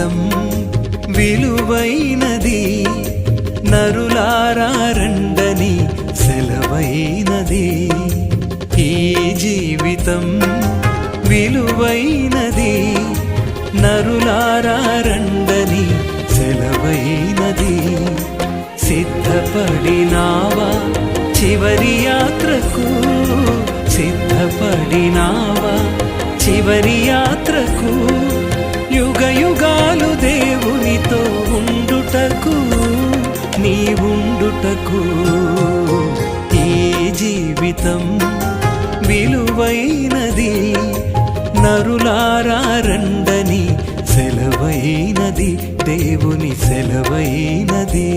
జీవితం విలువైనది, నరులారా రండని సెలవైనది. ఈ జీవితం విలువైనది, నరులారా రండని సెలవైనది. సిద్ధపడినావా చివరి యాత్రకు, సిద్ధపడినావా చివరి యాత్రకు, యుగ యుగాలు దేవునితో ఉండుటకు, నీ ఉండుటకు. ఈ జీవితం విలువైనది, నరులారా రండని సెలవైనది, దేవుని సెలవైనది.